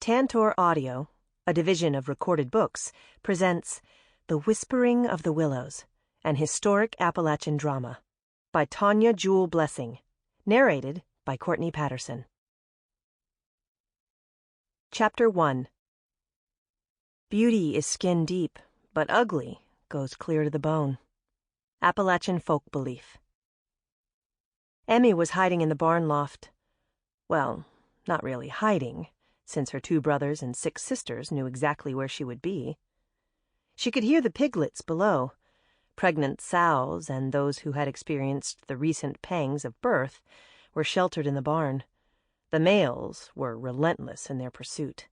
Tantor Audio, a division of Recorded Books, presents The Whispering of the Willows, an historic Appalachian drama, by Tonya Jewel Blessing, narrated by Courtney Patterson. Chapter 1. Beauty is skin deep, but ugly goes clear to the bone. Appalachian folk belief. Emmy was hiding in the barn loft. Well, not really hiding, since her 2 brothers and 6 sisters knew exactly where she would be. She could hear the piglets below. Pregnant sows and those who had experienced the recent pangs of birth were sheltered in the barn. The males were relentless in their pursuit.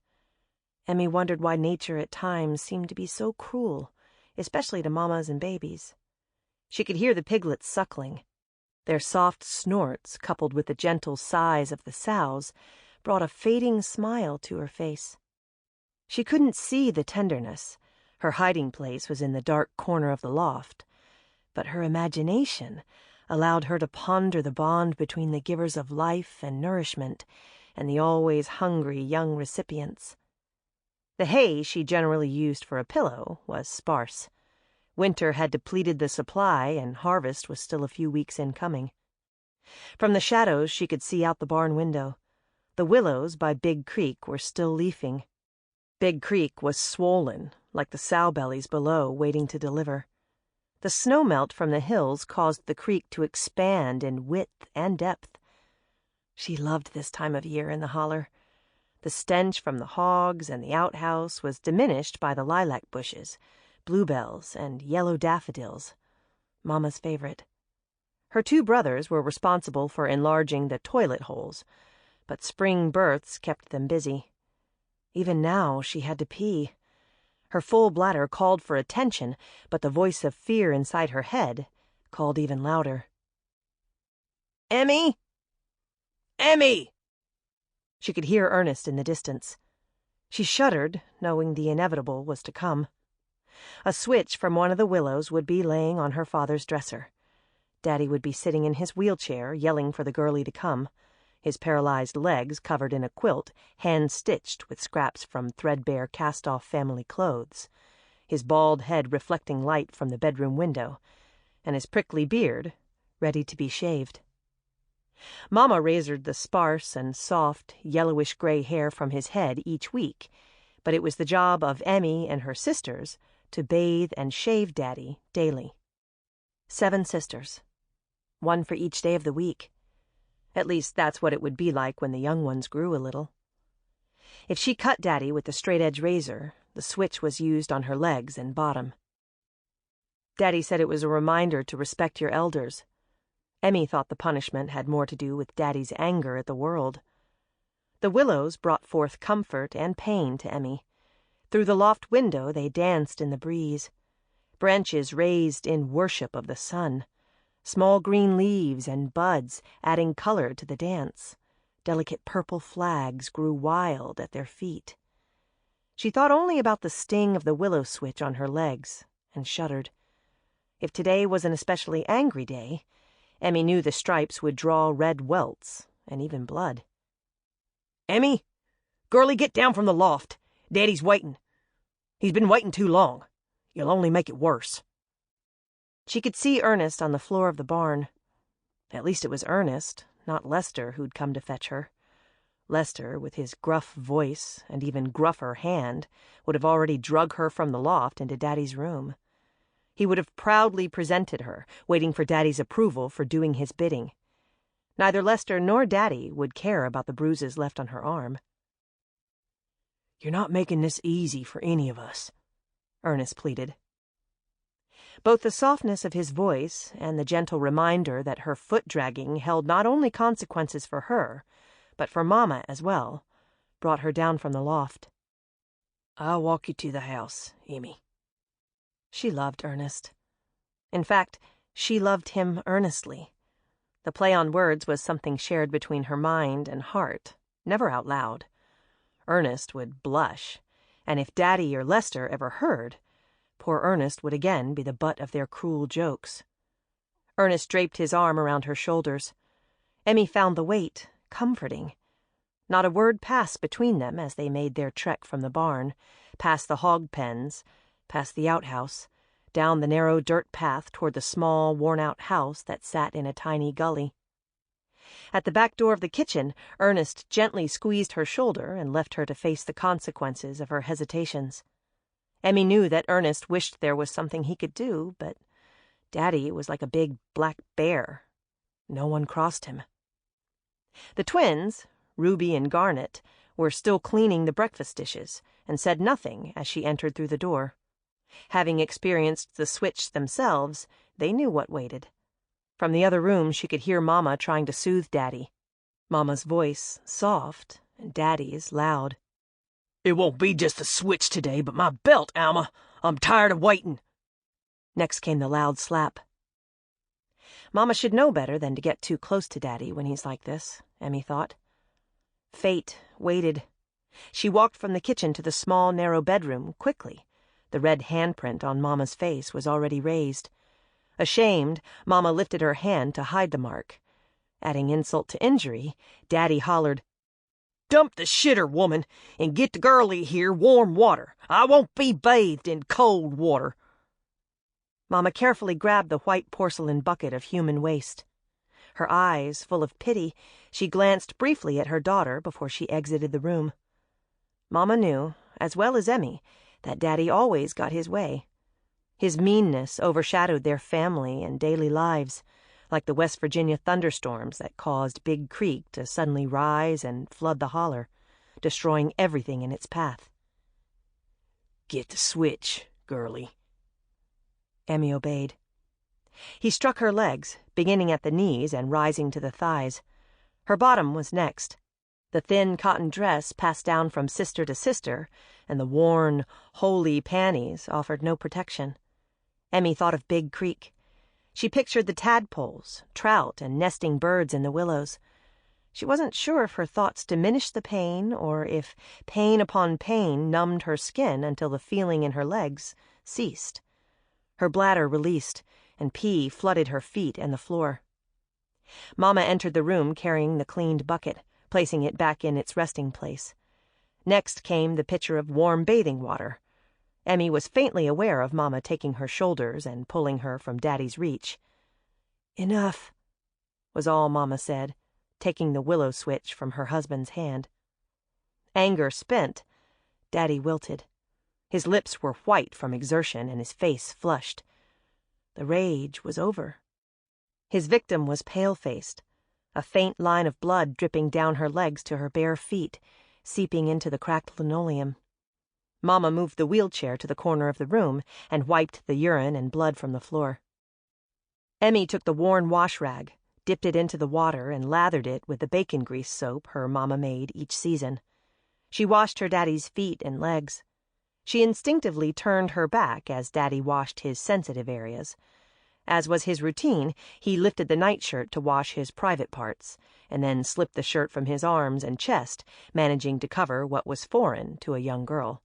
Emmy wondered why nature at times seemed to be so cruel, especially to mamas and babies. She could hear the piglets suckling. Their soft snorts, coupled with the gentle sighs of the sows, brought a fading smile to her face. She couldn't see the tenderness. Her hiding place was in the dark corner of the loft. But her imagination allowed her to ponder the bond between the givers of life and nourishment and the always hungry young recipients. The hay she generally used for a pillow was sparse. Winter had depleted the supply, and harvest was still a few weeks in coming. From the shadows she could see out the barn window. The willows by Big Creek were still leafing. Big Creek was swollen, like the sow bellies below waiting to deliver. The snowmelt from the hills caused the creek to expand in width and depth. She loved this time of year in the holler. The stench from the hogs and the outhouse was diminished by the lilac bushes, bluebells, and yellow daffodils, Mama's favorite. Her 2 brothers were responsible for enlarging the toilet holes, but spring births kept them busy. Even now she had to pee. Her full bladder called for attention, but the voice of fear inside her head called even louder. "Emmy! Emmy!" She could hear Ernest in the distance. She shuddered, knowing the inevitable was to come. A switch from one of the willows would be laying on her father's dresser. Daddy would be sitting in his wheelchair, yelling for the girlie to come, his paralyzed legs covered in a quilt, hand-stitched with scraps from threadbare cast-off family clothes, his bald head reflecting light from the bedroom window, and his prickly beard ready to be shaved. Mama razored the sparse and soft, yellowish-gray hair from his head each week, but it was the job of Emmy and her sisters to bathe and shave Daddy daily. 7 sisters, 1 for each day of the week. At least that's what it would be like when the young ones grew a little. If she cut Daddy with the straight-edge razor, the switch was used on her legs and bottom. Daddy said it was a reminder to respect your elders. Emmy thought the punishment had more to do with Daddy's anger at the world. The willows brought forth comfort and pain to Emmy. Through the loft window they danced in the breeze. Branches raised in worship of the sun. Small green leaves and buds adding color to the dance. Delicate purple flags grew wild at their feet. She thought only about the sting of the willow switch on her legs and shuddered. If today was an especially angry day, Emmy knew the stripes would draw red welts and even blood. "Emmy, girlie, get down from the loft. Daddy's waiting. He's been waiting too long. You'll only make it worse." She could see Ernest on the floor of the barn. At least it was Ernest, not Lester, who'd come to fetch her. Lester, with his gruff voice and even gruffer hand, would have already drug her from the loft into Daddy's room. He would have proudly presented her, waiting for Daddy's approval for doing his bidding. Neither Lester nor Daddy would care about the bruises left on her arm. "You're not making this easy for any of us," Ernest pleaded. Both the softness of his voice and the gentle reminder that her foot-dragging held not only consequences for her, but for Mama as well, brought her down from the loft. "I'll walk you to the house, Emmy." She loved Ernest. In fact, she loved him earnestly. The play on words was something shared between her mind and heart, never out loud. Ernest would blush, and if Daddy or Lester ever heard, poor Ernest would again be the butt of their cruel jokes. Ernest draped his arm around her shoulders. Emmy found the weight comforting. Not a word passed between them as they made their trek from the barn, past the hog pens, past the outhouse, down the narrow dirt path toward the small, worn-out house that sat in a tiny gully. At the back door of the kitchen, Ernest gently squeezed her shoulder and left her to face the consequences of her hesitations. Emmy knew that Ernest wished there was something he could do, but Daddy was like a big black bear. No one crossed him. The twins, Ruby and Garnet, were still cleaning the breakfast dishes and said nothing as she entered through the door. Having experienced the switch themselves, they knew what waited. From the other room she could hear Mama trying to soothe Daddy. Mama's voice soft and Daddy's loud. "It won't be just a switch today, but my belt, Alma. I'm tired of waiting." Next came the loud slap. Mama should know better than to get too close to Daddy when he's like this, Emmy thought. Fate waited. She walked from the kitchen to the small, narrow bedroom quickly. The red handprint on Mama's face was already raised. Ashamed, Mama lifted her hand to hide the mark. Adding insult to injury, Daddy hollered, "Dump the shitter, woman, and get the girlie here warm water. I won't be bathed in cold water." Mama carefully grabbed the white porcelain bucket of human waste. Her eyes full of pity, she glanced briefly at her daughter before she exited the room. Mama knew, as well as Emmy, that Daddy always got his way. His meanness overshadowed their family and daily lives, like the West Virginia thunderstorms that caused Big Creek to suddenly rise and flood the holler, destroying everything in its path. "Get the switch, girlie." Emmy obeyed. He struck her legs, beginning at the knees and rising to the thighs. Her bottom was next. The thin cotton dress passed down from sister to sister, and the worn, holey panties offered no protection. Emmy thought of Big Creek. She pictured the tadpoles, trout, and nesting birds in the willows. She wasn't sure if her thoughts diminished the pain or if pain upon pain numbed her skin until the feeling in her legs ceased. Her bladder released, and pee flooded her feet and the floor. Mama entered the room carrying the cleaned bucket, placing it back in its resting place. Next came the pitcher of warm bathing water. Emmy was faintly aware of Mama taking her shoulders and pulling her from Daddy's reach. "Enough," was all Mama said, taking the willow switch from her husband's hand. Anger spent, Daddy wilted. His lips were white from exertion and his face flushed. The rage was over. His victim was pale-faced, a faint line of blood dripping down her legs to her bare feet, seeping into the cracked linoleum. Mama moved the wheelchair to the corner of the room and wiped the urine and blood from the floor. Emmy took the worn wash rag, dipped it into the water, and lathered it with the bacon grease soap her Mama made each season. She washed her Daddy's feet and legs. She instinctively turned her back as Daddy washed his sensitive areas. As was his routine, he lifted the nightshirt to wash his private parts, and then slipped the shirt from his arms and chest, managing to cover what was foreign to a young girl.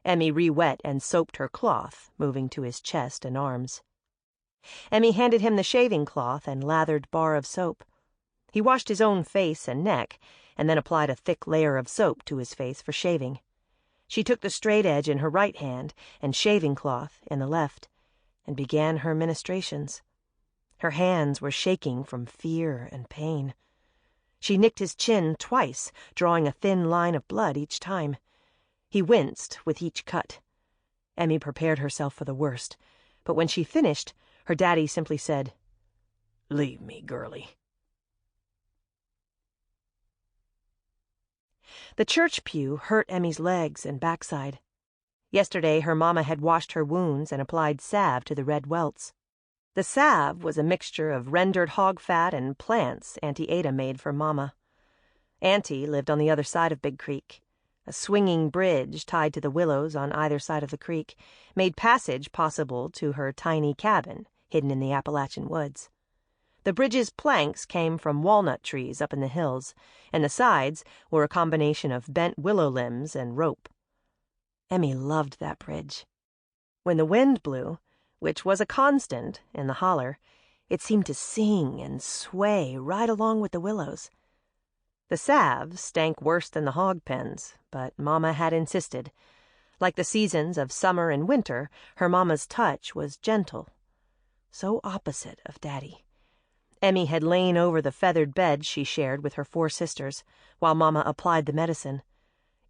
Emmy re-wet and soaped her cloth, moving to his chest and arms. Emmy handed him the shaving cloth and lathered bar of soap. He washed his own face and neck, and then applied a thick layer of soap to his face for shaving. She took the straight edge in her right hand and shaving cloth in the left, and began her ministrations. Her hands were shaking from fear and pain. She nicked his chin twice, drawing a thin line of blood each time. He winced with each cut. Emmy prepared herself for the worst, but when she finished, her Daddy simply said, "Leave me, girlie." The church pew hurt Emmy's legs and backside. Yesterday her Mama had washed her wounds and applied salve to the red welts. The salve was a mixture of rendered hog fat and plants Auntie Ada made for Mama. Auntie lived on the other side of Big Creek. A swinging bridge tied to the willows on either side of the creek made passage possible to her tiny cabin hidden in the Appalachian woods. The bridge's planks came from walnut trees up in the hills, and the sides were a combination of bent willow limbs and rope. Emmy loved that bridge. When the wind blew, which was a constant in the holler, it seemed to sing and sway right along with the willows. The salve stank worse than the hog pens, but Mama had insisted. Like the seasons of summer and winter, her Mama's touch was gentle. So opposite of Daddy. Emmy had lain over the feathered bed she shared with her 4 sisters, while Mama applied the medicine.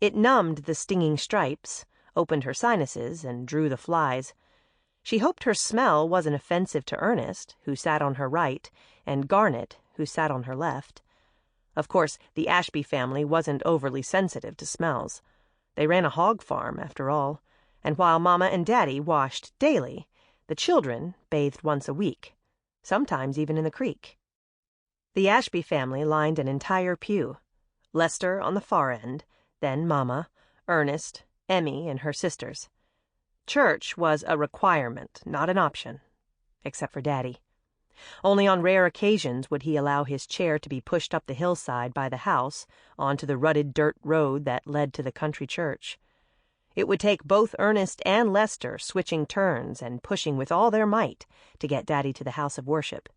It numbed the stinging stripes, opened her sinuses, and drew the flies. She hoped her smell wasn't offensive to Ernest, who sat on her right, and Garnet, who sat on her left. Of course, the Ashby family wasn't overly sensitive to smells. They ran a hog farm, after all, and while Mama and Daddy washed daily, the children bathed once a week, sometimes even in the creek. The Ashby family lined an entire pew. Lester on the far end, then Mama, Ernest, Emmy, and her sisters. Church was a requirement, not an option, except for Daddy. Only on rare occasions would he allow his chair to be pushed up the hillside by the house onto the rutted dirt road that led to the country church. It would take both Ernest and Lester switching turns and pushing with all their might to get Daddy to the house of worship.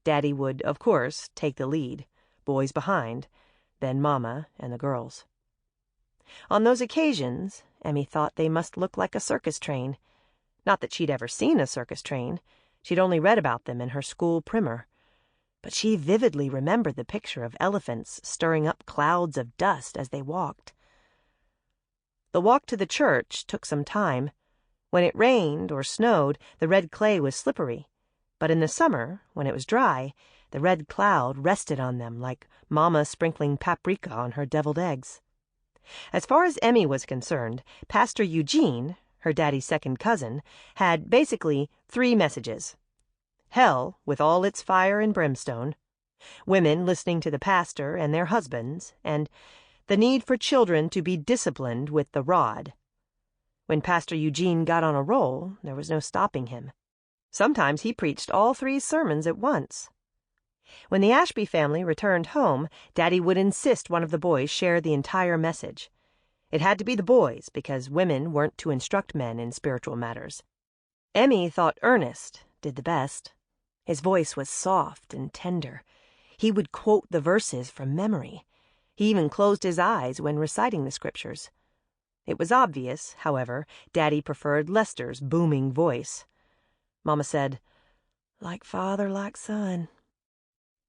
Daddy would, of course, take the lead, boys behind, then Mama and the girls. On those occasions, Emmy thought they must look like a circus train. Not that she'd ever seen a circus train. She'd only read about them in her school primer. But she vividly remembered the picture of elephants stirring up clouds of dust as they walked. The walk to the church took some time. When it rained or snowed, the red clay was slippery. But in the summer, when it was dry, the red cloud rested on them like Mama sprinkling paprika on her deviled eggs. As far as Emmy was concerned, Pastor Eugene, her Daddy's second cousin, had basically 3 messages. Hell, with all its fire and brimstone, women listening to the pastor and their husbands, and the need for children to be disciplined with the rod. When Pastor Eugene got on a roll, there was no stopping him. Sometimes he preached all 3 sermons at once. When the Ashby family returned home, Daddy would insist one of the boys share the entire message. It had to be the boys, because women weren't to instruct men in spiritual matters. Emmy thought Ernest did the best. His voice was soft and tender. He would quote the verses from memory. He even closed his eyes when reciting the scriptures. It was obvious, however, Daddy preferred Lester's booming voice. Mama said, "Like father, like son."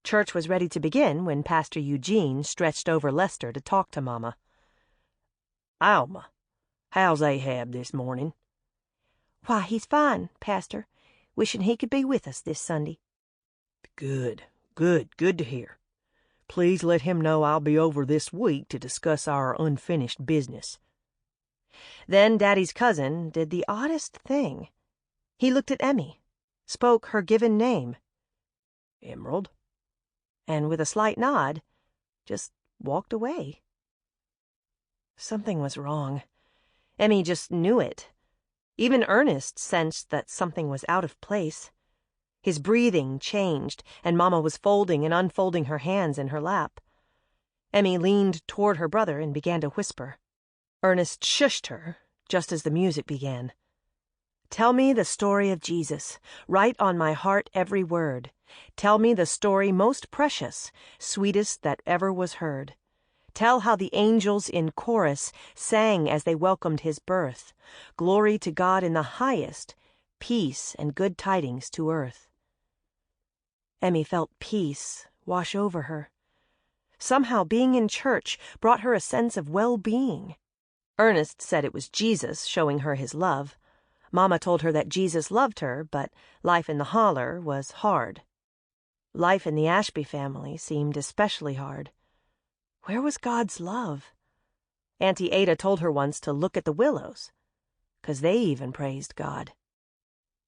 Church was ready to begin when Pastor Eugene stretched over Lester to talk to Mama. "Alma, how's Ahab this morning?" "Why, he's fine, Pastor. Wishing he could be with us this Sunday." Good to hear. Please let him know I'll be over this week to discuss our unfinished business." Then Daddy's cousin did the oddest thing. He looked at Emmy, spoke her given name. "Emerald?" And with a slight nod, just walked away. Something was wrong. Emmy just knew it. Even Ernest sensed that something was out of place. His breathing changed, and Mama was folding and unfolding her hands in her lap. Emmy leaned toward her brother and began to whisper. Ernest shushed her just as the music began. "Tell me the story of Jesus. Write on my heart every word. Tell me the story most precious, sweetest that ever was heard. Tell how the angels in chorus sang as they welcomed his birth. Glory to God in the highest, peace and good tidings to earth." Emmy felt peace wash over her. Somehow being in church brought her a sense of well-being. Ernest said it was Jesus showing her his love. Mama told her that Jesus loved her, but life in the holler was hard. Life in the Ashby family seemed especially hard. Where was God's love? Auntie Ada told her once to look at the Willows, 'cause they even praised God.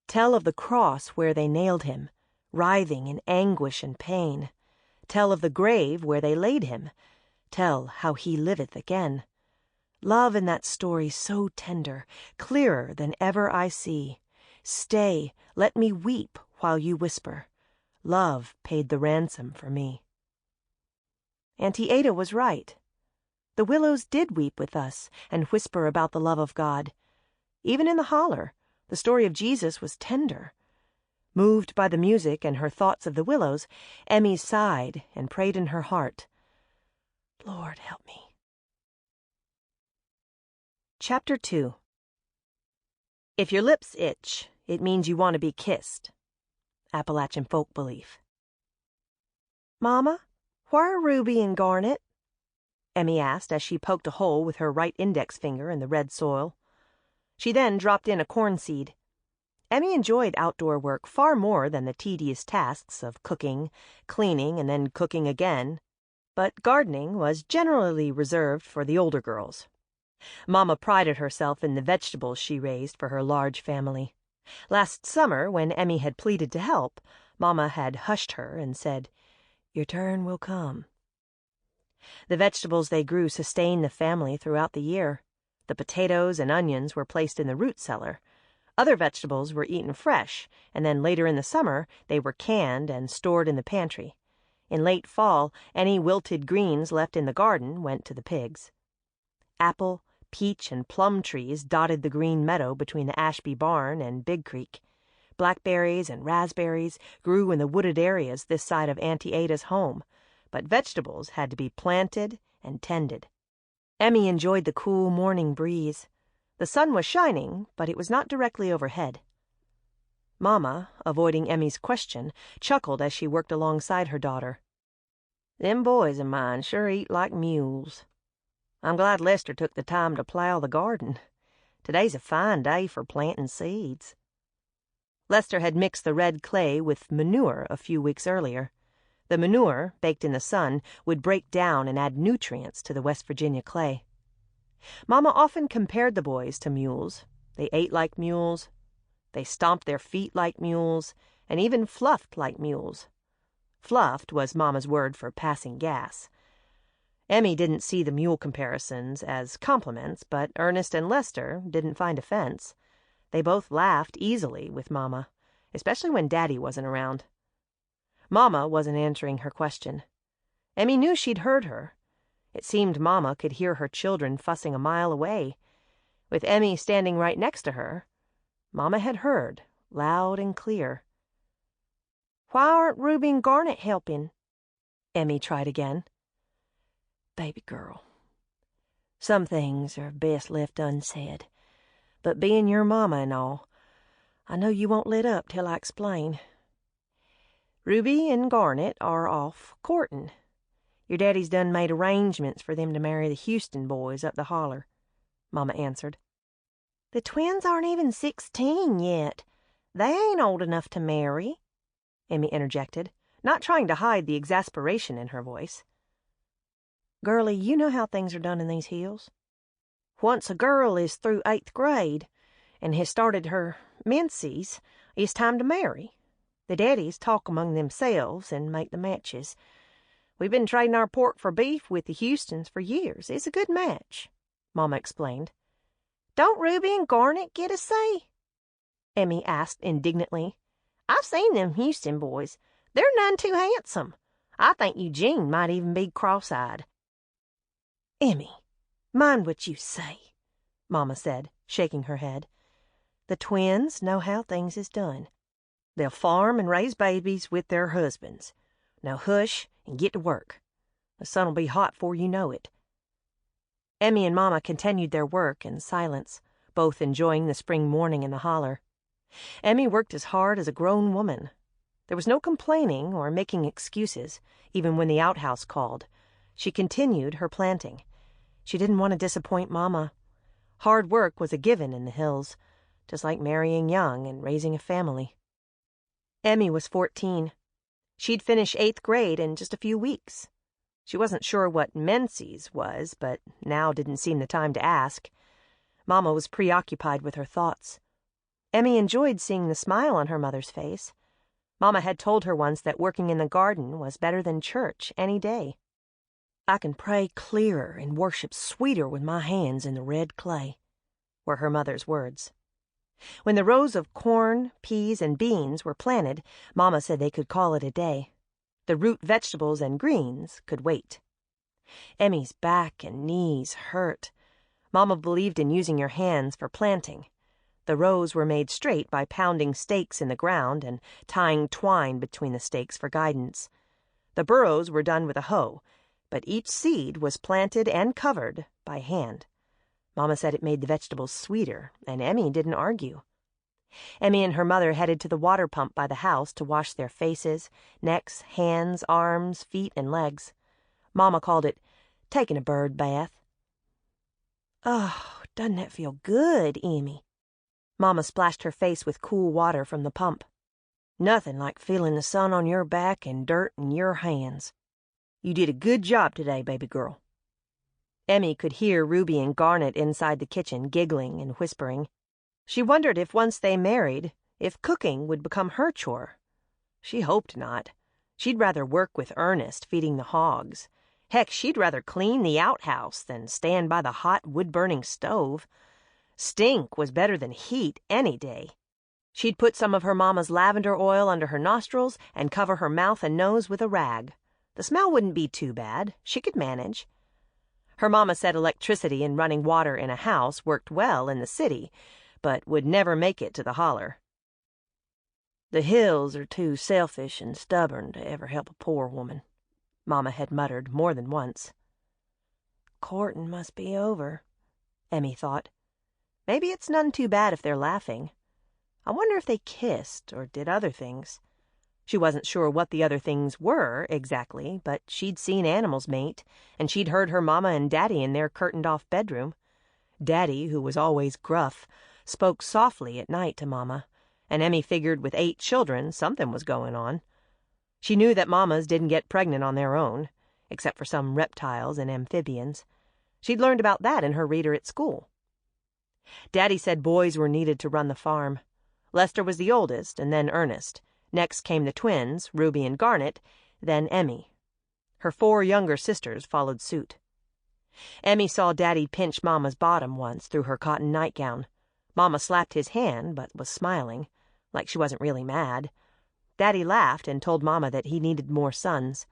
Tell of the cross where they nailed him, writhing in anguish and pain. Tell of the grave where they laid him. Tell how he liveth again. Love in that story so tender, clearer than ever I see. Stay, let me weep while you whisper. Love paid the ransom for me. Auntie Ada was right. The Willows did weep with us and whisper about the love of God. Even in the holler, the story of Jesus was tender. Moved by the music and her thoughts of the Willows, Emmy sighed and prayed in her heart. Lord, help me. Chapter 2. If your lips itch, it means you want to be kissed. Appalachian folk belief. Mama, where are Ruby and Garnet? Emmy asked as she poked a hole with her right index finger in the red soil. She then dropped in a corn seed. Emmy enjoyed outdoor work far more than the tedious tasks of cooking, cleaning, and then cooking again, but gardening was generally reserved for the older girls. Mama prided herself in the vegetables she raised for her large family. Last summer, when Emmy had pleaded to help, Mama had hushed her and said, "Your turn will come." The vegetables they grew sustained the family throughout the year. The potatoes and onions were placed in the root cellar. Other vegetables were eaten fresh, and then later in the summer they were canned and stored in the pantry. In late fall, any wilted greens left in the garden went to the pigs. Apple, peach, and plum trees dotted the green meadow between the Ashby barn and Big Creek. Blackberries and raspberries grew in the wooded areas this side of Auntie Ada's home, but vegetables had to be planted and tended. Emmy enjoyed the cool morning breeze. The sun was shining, but it was not directly overhead. Mama, avoiding Emmy's question, chuckled as she worked alongside her daughter. "Them boys of mine sure eat like mules. I'm glad Lester took the time to plow the garden. Today's a fine day for planting seeds." Lester had mixed the red clay with manure a few weeks earlier. The manure, baked in the sun, would break down and add nutrients to the West Virginia clay. Mama often compared the boys to mules. They ate like mules. They stomped their feet like mules, and even fluffed like mules. Fluffed was Mama's word for passing gas. Emmy didn't see the mule comparisons as compliments, but Ernest and Lester didn't find offense. They both laughed easily with Mama, especially when Daddy wasn't around. Mama wasn't answering her question. Emmy knew she'd heard her. It seemed Mama could hear her children fussing a mile away. With Emmy standing right next to her, Mama had heard, loud and clear. "Why aren't Ruby and Garnet helping?" Emmy tried again. "Baby girl, some things are best left unsaid, but being your mama and all, I know you won't let up till I explain. Ruby and Garnet are off courting. Your daddy's done made arrangements for them to marry the Houston boys up the holler," Mama answered. "The twins aren't even 16 yet. They ain't old enough to marry," Emmy interjected, not trying to hide the exasperation in her voice. "Girlie, you know how things are done in these hills. Once a girl is through 8th grade and has started her menses, it's time to marry. The daddies talk among themselves and make the matches. We've been trading our pork for beef with the Houstons for years. It's a good match," Mama explained. "Don't Ruby and Garnet get a say?" Emmy asked indignantly. "I've seen them Houston boys. They're none too handsome. I think Eugene might even be cross-eyed." "Emmy, mind what you say," Mama said, shaking her head. "The twins know how things is done. They'll farm and raise babies with their husbands. Now hush and get to work. The sun'll be hot 'fore you know it." Emmy and Mama continued their work in silence, both enjoying the spring morning in the holler. Emmy worked as hard as a grown woman. There was no complaining or making excuses, even when the outhouse called. She continued her planting. She didn't want to disappoint Mama. Hard work was a given in the hills, just like marrying young and raising a family. Emmy was 14. She'd finish 8th grade in just a few weeks. She wasn't sure what menses was, but now didn't seem the time to ask. Mama was preoccupied with her thoughts. Emmy enjoyed seeing the smile on her mother's face. Mama had told her once that working in the garden was better than church any day. "I can pray clearer and worship sweeter with my hands in the red clay," were her mother's words. When the rows of corn, peas, and beans were planted, Mama said they could call it a day. The root vegetables and greens could wait. Emmy's back and knees hurt. Mama believed in using your hands for planting. The rows were made straight by pounding stakes in the ground and tying twine between the stakes for guidance. The burrows were done with a hoe, but each seed was planted and covered by hand. Mama said it made the vegetables sweeter, and Emmy didn't argue. Emmy and her mother headed to the water pump by the house to wash their faces, necks, hands, arms, feet, and legs. Mama called it taking a bird bath. "Oh, doesn't that feel good, Emmy?" Mama splashed her face with cool water from the pump. "Nothing like feeling the sun on your back and dirt in your hands. You did a good job today, baby girl." Emmy could hear Ruby and Garnet inside the kitchen giggling and whispering. She wondered if once they married, if cooking would become her chore. She hoped not. She'd rather work with Ernest feeding the hogs. Heck, she'd rather clean the outhouse than stand by the hot wood-burning stove. Stink was better than heat any day. She'd put some of her mama's lavender oil under her nostrils and cover her mouth and nose with a rag. The smell wouldn't be too bad. She could manage. Her mama said electricity and running water in a house worked well in the city, but would never make it to the holler. "The hills are too selfish and stubborn to ever help a poor woman," Mama had muttered more than once. "Courtin' must be over," Emmy thought. Maybe it's none too bad if they're laughing. I wonder if they kissed or did other things. She wasn't sure what the other things were exactly, but she'd seen animals mate, and she'd heard her mama and Daddy in their curtained-off bedroom. Daddy, who was always gruff, spoke softly at night to Mama, and Emmy figured with 8 children something was going on. She knew that mamas didn't get pregnant on their own, except for some reptiles and amphibians. She'd learned about that in her reader at school. Daddy said boys were needed to run the farm. Lester was the oldest, and then Ernest. Next came the twins, Ruby and Garnet, then Emmy. Her 4 younger sisters followed suit. Emmy saw Daddy pinch Mama's bottom once through her cotton nightgown. Mama slapped his hand, but was smiling, like she wasn't really mad. Daddy laughed and told Mama that he needed more sons.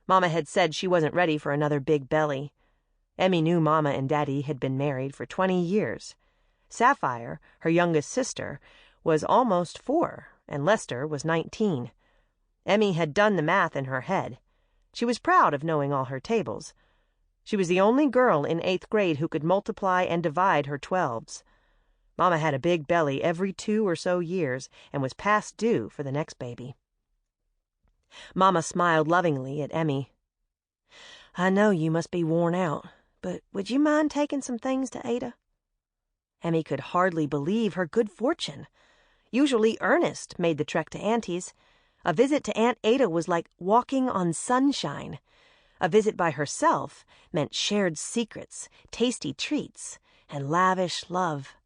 Mama had said she wasn't ready for another big belly. Emmy knew Mama and Daddy had been married for 20 years. Sapphire, her youngest sister, was almost 4, and Lester was 19. Emmy had done the math in her head. She was proud of knowing all her tables. She was the only girl in 8th grade who could multiply and divide her 12s. Mama had a big belly every 2 or so years and was past due for the next baby. Mama smiled lovingly at Emmy. "I know you must be worn out, but would you mind taking some things to Ada?" Emmy could hardly believe her good fortune. Usually Ernest made the trek to Auntie's. A visit to Aunt Ada was like walking on sunshine. A visit by herself meant shared secrets, tasty treats, and lavish love.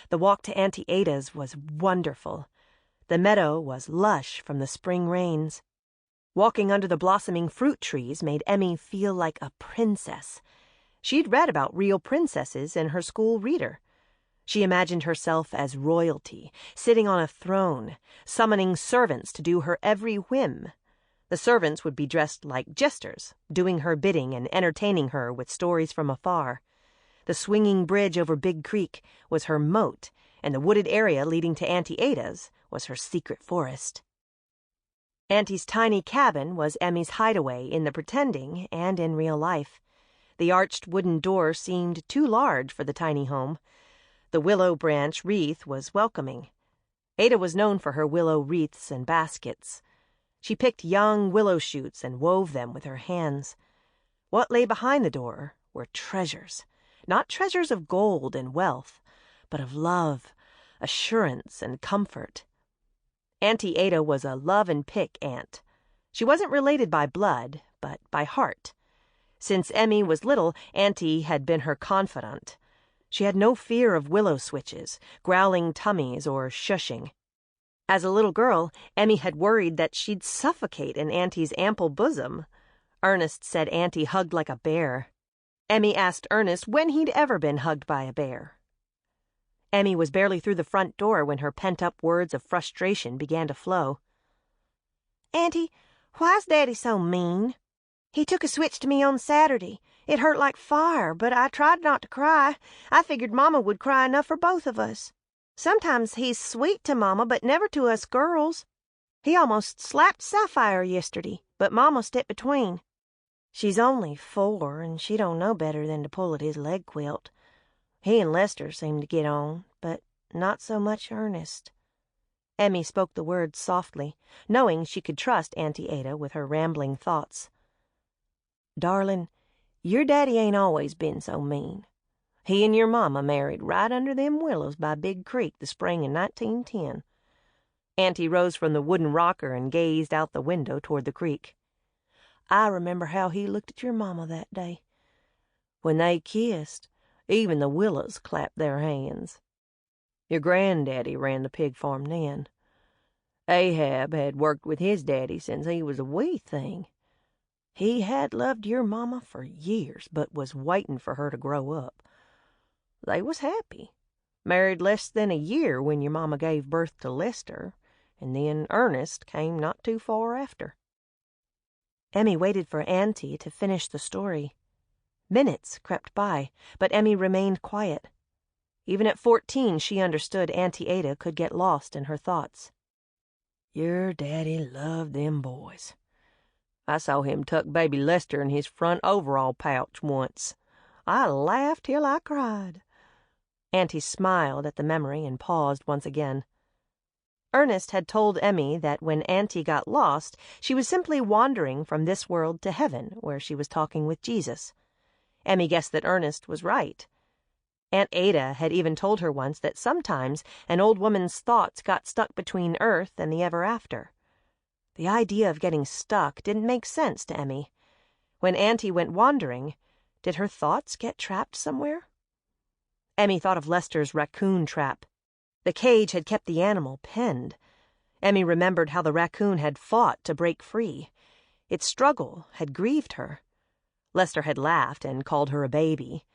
The walk to Auntie Ada's was wonderful. The meadow was lush from the spring rains. Walking under the blossoming fruit trees made Emmy feel like a princess. She'd read about real princesses in her school reader. She imagined herself as royalty, sitting on a throne, summoning servants to do her every whim. The servants would be dressed like jesters, doing her bidding and entertaining her with stories from afar. The swinging bridge over Big Creek was her moat, and the wooded area leading to Auntie Ada's was her secret forest. Auntie's tiny cabin was Emmy's hideaway in the pretending and in real life. The arched wooden door seemed too large for the tiny home. The willow branch wreath was welcoming. Ada was known for her willow wreaths and baskets. She picked young willow shoots and wove them with her hands. What lay behind the door were treasures, not treasures of gold and wealth, but of love, assurance, and comfort. Auntie Ada was a love-and-pick aunt. She wasn't related by blood, but by heart. Since Emmy was little, Auntie had been her confidant. She had no fear of willow switches, growling tummies, or shushing. As a little girl, Emmy had worried that she'd suffocate in Auntie's ample bosom. Ernest said Auntie hugged like a bear. Emmy asked Ernest when he'd ever been hugged by a bear. Emmy was barely through the front door when her pent-up words of frustration began to flow. "Auntie, why's Daddy so mean? He took a switch to me on Saturday. It hurt like fire, but I tried not to cry. I figured Mama would cry enough for both of us. Sometimes he's sweet to Mama, but never to us girls. He almost slapped Sapphire yesterday. but Mama stepped between. She's only 4, and she don't know better than to pull at his leg quilt. He and Lester seem to get on, but not so much Ernest." Emmy spoke the words softly, knowing she could trust Auntie Ada with her rambling thoughts. "Darlin', your daddy ain't always been so mean. He and your mama married right under them willows by Big Creek the spring in 1910. Auntie rose from the wooden rocker and gazed out the window toward the creek. "I remember how he looked at your mama that day. When they kissed, even the willows clapped their hands. Your granddaddy ran the pig farm then. Ahab had worked with his daddy since he was a wee thing. He had loved your mama for years, but was waiting for her to grow up. They was happy. Married less than a year when your mama gave birth to Lester, and then Ernest came not too far after." Emmy waited for Auntie to finish the story. Minutes crept by, but Emmy remained quiet. Even at 14, she understood Auntie Ada could get lost in her thoughts. "Your daddy loved them boys. I saw him tuck baby Lester in his front overall pouch once. I laughed till I cried." Auntie smiled at the memory and paused once again. Ernest had told Emmy that when Auntie got lost, she was simply wandering from this world to heaven, where she was talking with Jesus. Emmy guessed that Ernest was right. Aunt Ada had even told her once that sometimes an old woman's thoughts got stuck between earth and the ever after. The idea of getting stuck didn't make sense to Emmy. When Auntie went wandering, did her thoughts get trapped somewhere? Emmy thought of Lester's raccoon trap. The cage had kept the animal penned. Emmy remembered how the raccoon had fought to break free. Its struggle had grieved her. Lester had laughed and called her a baby.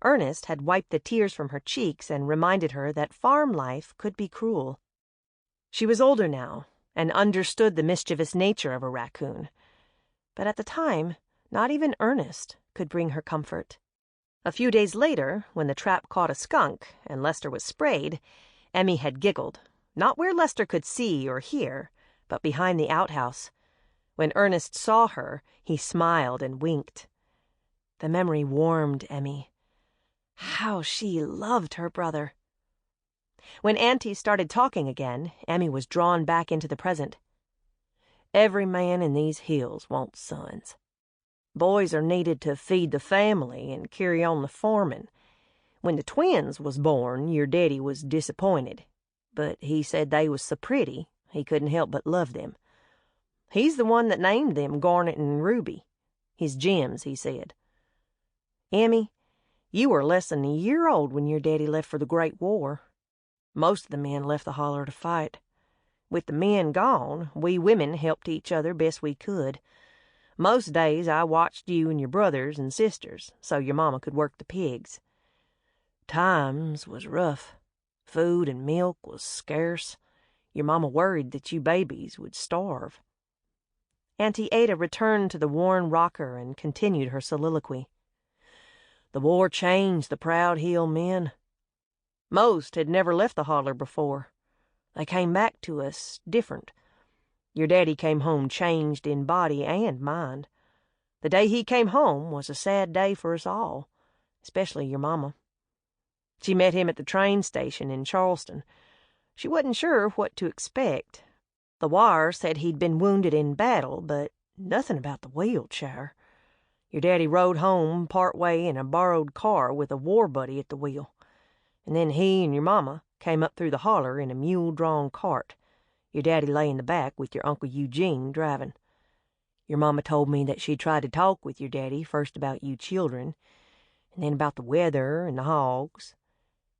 Ernest had wiped the tears from her cheeks and reminded her that farm life could be cruel. She was older now and understood the mischievous nature of a raccoon. But at the time, not even Ernest could bring her comfort. A few days later, when the trap caught a skunk and Lester was sprayed, Emmy had giggled, not where Lester could see or hear, but behind the outhouse. When Ernest saw her, he smiled and winked. The memory warmed Emmy. How she loved her brother. When Auntie started talking again, Emmy was drawn back into the present. "Every man in these hills wants sons. Boys are needed to feed the family and carry on the farming. When the twins was born, your daddy was disappointed, but he said they was so pretty he couldn't help but love them. He's the one that named them Garnet and Ruby. His gems, he said. Emmy, you were less than a year old when your daddy left for the Great War. Most of the men left the holler to fight. With the men gone, we women helped each other best we could. Most days I watched you and your brothers and sisters so your mama could work the pigs. Times was rough. Food and milk was scarce. Your mama worried that you babies would starve." Auntie Ada returned to the worn rocker and continued her soliloquy. "The war changed the Proud Hill men. Most had never left the holler before. They came back to us different. Your daddy came home changed in body and mind. The day he came home was a sad day for us all, especially your mama. She met him at the train station in Charleston. She wasn't sure what to expect. The wire said he'd been wounded in battle, but nothing about the wheelchair. Your daddy rode home part way in a borrowed car with a war buddy at the wheel, and then he and your mama came up through the holler in a mule-drawn cart. Your daddy lay in the back with your Uncle Eugene driving. Your mama told me that she tried to talk with your daddy, first about you children, and then about the weather and the hogs.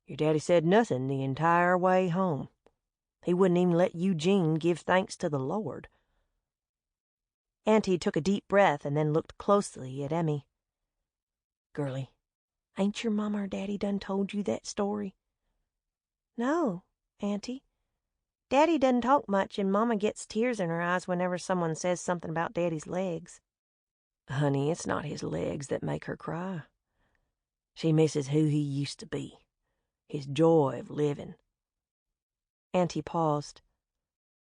Your daddy said nothing the entire way home. He wouldn't even let Eugene give thanks to the Lord." Auntie took a deep breath and then looked closely at Emmy. "Girlie, ain't your mama or daddy done told you that story?" "No, Auntie. Daddy doesn't talk much, and Mama gets tears in her eyes whenever someone says something about Daddy's legs." "Honey, it's not his legs that make her cry. She misses who he used to be, his joy of living." Auntie paused,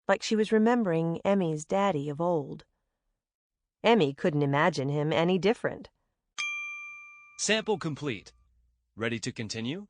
like she was remembering Emmy's daddy of old. Emmy couldn't imagine him any different. Sample complete. Ready to continue?